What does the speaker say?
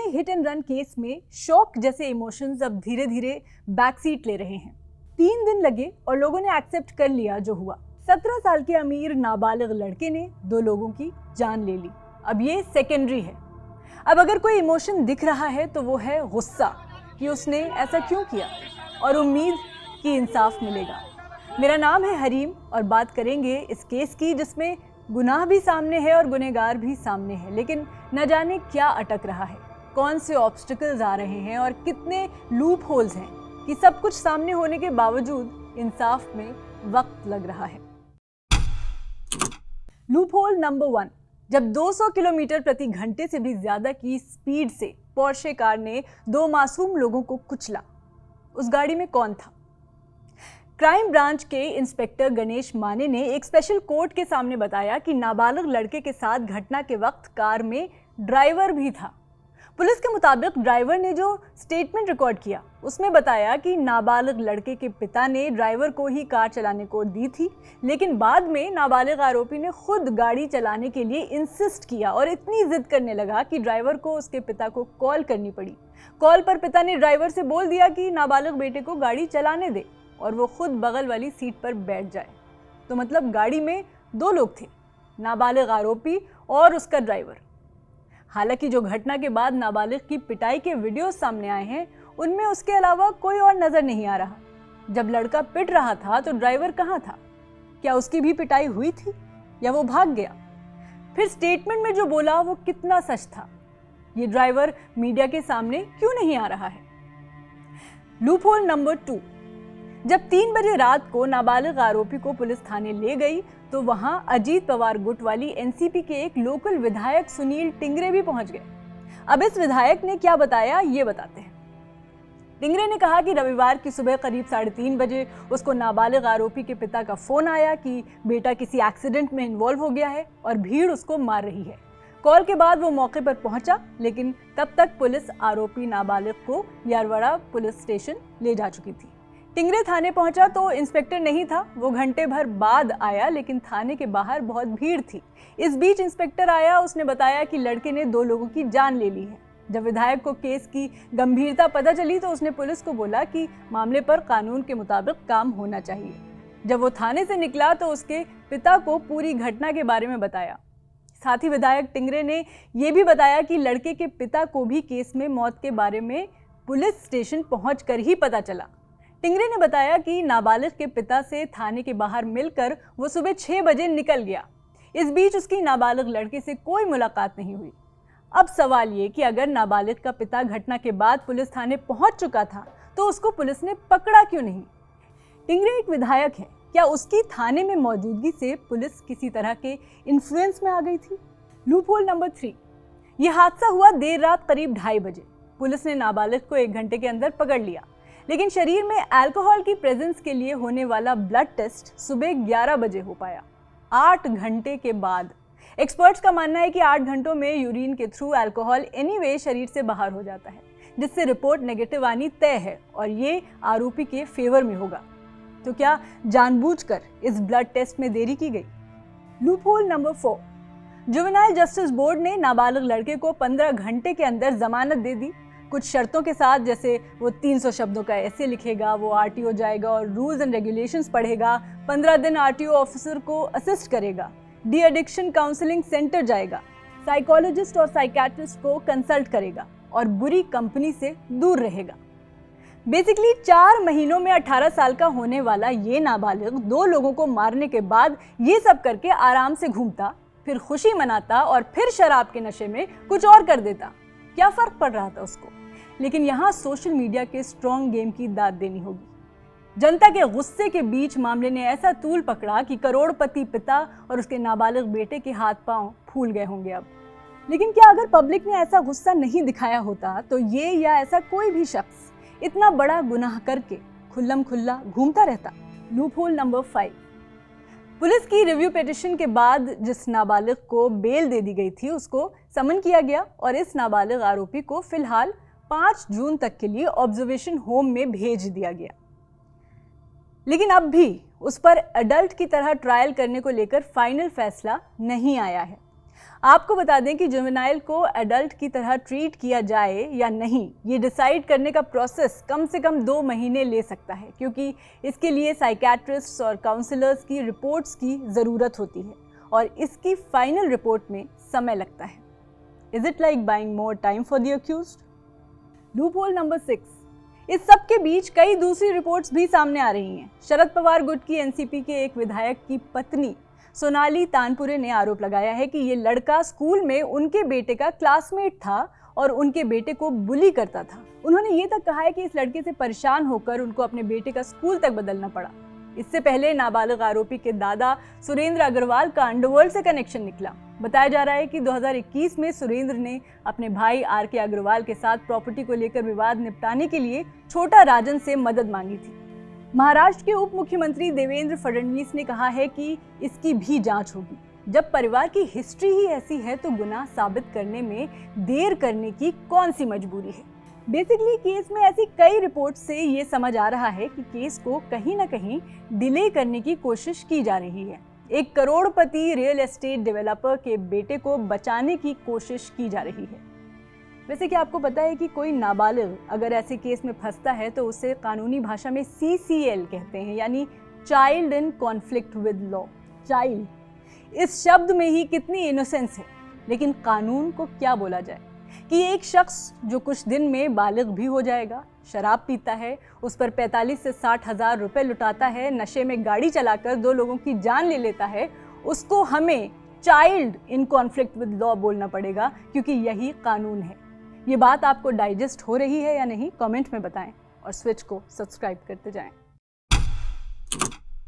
Hit and run case में शौक जैसे इमोशंस अब धीरे धीरे बैक सीट ले रहे हैं। 3 दिन लगे और लोगों ने एक्सेप्ट कर लिया जो हुआ। 17 साल के अमीर नाबालिग लड़के ने 2 लोगों की जान ले ली। अब ये सेकेंडरी है। अब अगर कोई इमोशन दिख रहा है तो वो है गुस्सा कि उसने ऐसा क्यों किया, और उम्मीद कि इंसाफ मिलेगा। मेरा नाम है हरीम और बात करेंगे इस केस की जिसमें गुनाह भी सामने है और गुनहगार भी सामने है, लेकिन न जाने क्या अटक रहा है, कौन से ऑब्स्टिकल्स आ रहे हैं और कितने लूप होल्स हैं कि सब कुछ सामने होने के बावजूद इंसाफ में वक्त लग रहा है। लूप होल नंबर 1, जब 200 किलोमीटर प्रति घंटे से भी ज्यादा की स्पीड से पोर्शे कार ने 2 मासूम लोगों को कुचला, उस गाड़ी में कौन था? क्राइम ब्रांच के इंस्पेक्टर गणेश माने ने एक स्पेशल कोर्ट के सामने बताया कि नाबालिग लड़के के साथ घटना के वक्त कार में ड्राइवर भी था। पुलिस के मुताबिक ड्राइवर ने जो स्टेटमेंट रिकॉर्ड किया उसमें बताया कि नाबालिग लड़के के पिता ने ड्राइवर को ही कार चलाने को दी थी, लेकिन बाद में नाबालिग आरोपी ने खुद गाड़ी चलाने के लिए इंसिस्ट किया और इतनी जिद करने लगा कि ड्राइवर को उसके पिता को कॉल करनी पड़ी। कॉल पर पिता ने ड्राइवर से बोल दिया कि नाबालिग बेटे को गाड़ी चलाने दे और वो खुद बगल वाली सीट पर बैठ जाए। तो मतलब गाड़ी में 2 लोग थे, नाबालिग आरोपी और उसका ड्राइवर। हालांकि जो घटना के बाद नाबालिग की पिटाई के वीडियो सामने आए हैं उनमें उसके अलावा कोई और नजर नहीं आ रहा। जब लड़का पिट रहा था तो ड्राइवर कहाँ था? क्या उसकी भी पिटाई हुई थी या वो भाग गया? फिर स्टेटमेंट में जो बोला वो कितना सच था? ये ड्राइवर मीडिया के सामने क्यों नहीं आ रहा है? लूप होल नंबर 2, जब 3 बजे रात को नाबालिग आरोपी को पुलिस थाने ले गई तो वहां अजीत पवार गुट वाली एनसीपी के एक लोकल विधायक सुनील टिंगरे भी पहुंच गए। अब इस विधायक ने क्या बताया ये बताते हैं। टिंगरे ने कहा कि रविवार की सुबह करीब 3:30 बजे उसको नाबालिग आरोपी के पिता का फोन आया कि बेटा किसी एक्सीडेंट में इन्वॉल्व हो गया है और भीड़ उसको मार रही है। कॉल के बाद वो मौके पर पहुंचा, लेकिन तब तक पुलिस आरोपी नाबालिग को यारवाड़ा पुलिस स्टेशन ले जा चुकी थी। टिंगरे थाने पहुंचा तो इंस्पेक्टर नहीं था, वो घंटे भर बाद आया, लेकिन थाने के बाहर बहुत भीड़ थी। इस बीच इंस्पेक्टर आया, उसने बताया कि लड़के ने 2 लोगों की जान ले ली है। जब विधायक को केस की गंभीरता पता चली तो उसने पुलिस को बोला कि मामले पर कानून के मुताबिक काम होना चाहिए। जब वो थाने से निकला तो उसके पिता को पूरी घटना के बारे में बताया। साथ ही विधायक टिंगरे ने यह भी बताया कि लड़के के पिता को भी केस में मौत के बारे में पुलिस स्टेशन पहुंचकर ही पता चला। टिंगरे ने बताया कि नाबालिग के पिता से थाने के बाहर मिलकर वो सुबह 6 बजे निकल गया। इस बीच उसकी नाबालिग लड़के से कोई मुलाकात नहीं हुई। अब सवाल ये कि अगर नाबालिग का पिता घटना के बाद पुलिस थाने पहुंच चुका था तो उसको पुलिस ने पकड़ा क्यों नहीं? टिंगरे एक विधायक है, क्या उसकी थाने में मौजूदगी से पुलिस किसी तरह के इन्फ्लुएंस में आ गई थी? लूप होल नंबर 3, यह हादसा हुआ देर रात करीब 2:30 बजे। पुलिस ने नाबालिग को 1 घंटे के अंदर पकड़ लिया, लेकिन शरीर में अल्कोहल की प्रेजेंस के लिए होने वाला ब्लड टेस्ट सुबह 11 बजे हो पाया, 8 घंटे के बाद। एक्सपर्ट्स का मानना है कि 8 घंटों में यूरिन के थ्रू अल्कोहल एनीवे शरीर से बाहर हो जाता है, जिससे रिपोर्ट नेगेटिव आनी तय है और ये आरोपी के फेवर में होगा। तो क्या जानबूझकर इस ब्लड टेस्ट में देरी की गई? Loop hole number 4, juvenile justice board ने नाबालिग लड़के को 15 घंटे के अंदर जमानत दे दी, कुछ शर्तों के साथ, जैसे वो 300 शब्दों का ऐसे लिखेगा, वो आरटीओ जाएगा और रूल्स एंड रेगुलेशंस पढ़ेगा, 15 दिन आरटीओ ऑफिसर को असिस्ट करेगा, डी एडिक्शन काउंसलिंग सेंटर जाएगा, साइकोलॉजिस्ट और साइकियाट्रिस्ट को कंसल्ट करेगा और बुरी कंपनी से दूर रहेगा। बेसिकली 4 महीनों में 18 साल का होने वाला ये नाबालिग 2 लोगों को मारने के बाद ये सब करके आराम से घूमता, फिर खुशी मनाता और फिर शराब के नशे में कुछ और कर देता। क्या फर्क पड़ रहा था उसको? लेकिन यहाँ सोशल मीडिया के स्ट्रॉन्ग गेम की दाद देनी होगी। जनता के गुस्से के बीच मामले ने ऐसा तूल पकड़ा कि करोड़पति पिता और उसके नाबालिग बेटे के हाथ पांव फूल गए होंगे अब। लेकिन क्या अगर पब्लिक ने ऐसा गुस्सा नहीं दिखाया होता तो ये या ऐसा कोई भी शख्स इतना बड़ा गुनाह करके खुल्लम खुल्ला घूमता रहता? लूप होल नंबर 5, पुलिस की रिव्यू पिटिशन के बाद जिस नाबालिग को बेल दे दी गई थी उसको समन किया गया और इस नाबालिग आरोपी को फिलहाल 5 जून तक के लिए ऑब्जर्वेशन होम में भेज दिया गया। लेकिन अब भी उस पर एडल्ट की तरह ट्रायल करने को लेकर फाइनल फैसला नहीं आया है। आपको बता दें कि जुवेनाइल को एडल्ट की तरह ट्रीट किया जाए या नहीं, ये डिसाइड करने का प्रोसेस कम से कम 2 महीने ले सकता है, क्योंकि इसके लिए साइकेट्रिस्ट्स और काउंसलर्स की रिपोर्ट्स की ज़रूरत होती है और इसकी फाइनल रिपोर्ट में समय लगता है। Is it like buying more time for the accused? Loophole number 6। इस सब के बीच कई दूसरी रिपोर्ट्स भी सामने आ रही हैं। शरद पवार गुट की एनसीपी के एक विधायक की पत्नी सोनाली तानपुरे ने आरोप लगाया है कि ये लड़का स्कूल में उनके बेटे का क्लासमेट था और उनके बेटे को बुली करता था। उन्होंने ये तक कहा है कि इस लड़के से परेशान होकर उनको अपने बेटे का स्कूल तक बदलना पड़ा। इससे पहले नाबालिग आरोपी के दादा सुरेंद्र अग्रवाल का अंडरवर्ल्ड से कनेक्शन निकला। बताया जा रहा है कि 2021 में सुरेंद्र ने अपने भाई आर.के. अग्रवाल के साथ प्रॉपर्टी को लेकर विवाद निपटाने के लिए छोटा राजन से मदद मांगी थी। महाराष्ट्र के उप मुख्यमंत्री देवेंद्र फडणवीस ने कहा है कि इसकी भी जांच होगी। जब परिवार की हिस्ट्री ही ऐसी है तो गुनाह साबित करने में देर करने की कौन सी मजबूरी है। बेसिकली केस में ऐसी कई रिपोर्ट से ये समझ आ रहा है कि केस को कहीं ना कहीं डिले करने की कोशिश की जा रही है। एक करोड़पति रियल एस्टेट डेवलपर के बेटे को बचाने की कोशिश की जा रही है। वैसे क्या आपको पता है कि कोई नाबालिग अगर ऐसे केस में फंसता है तो उसे कानूनी भाषा में CCL कहते हैं, यानी child in conflict with law. Child, इस शब्द में ही कितनी इनोसेंस है, लेकिन कानून को क्या बोला जाए कि एक शख्स जो कुछ दिन में बालिग भी हो जाएगा, शराब पीता है, उस पर 45 से 60 हज़ार रुपए लुटाता है, नशे में गाड़ी चलाकर 2 लोगों की जान ले लेता है, उसको हमें child in conflict with law बोलना पड़ेगा, क्योंकि यही कानून है। ये बात आपको डाइजेस्ट हो रही है या नहीं, कमेंट में बताएं और स्विच को सब्सक्राइब करते जाएं।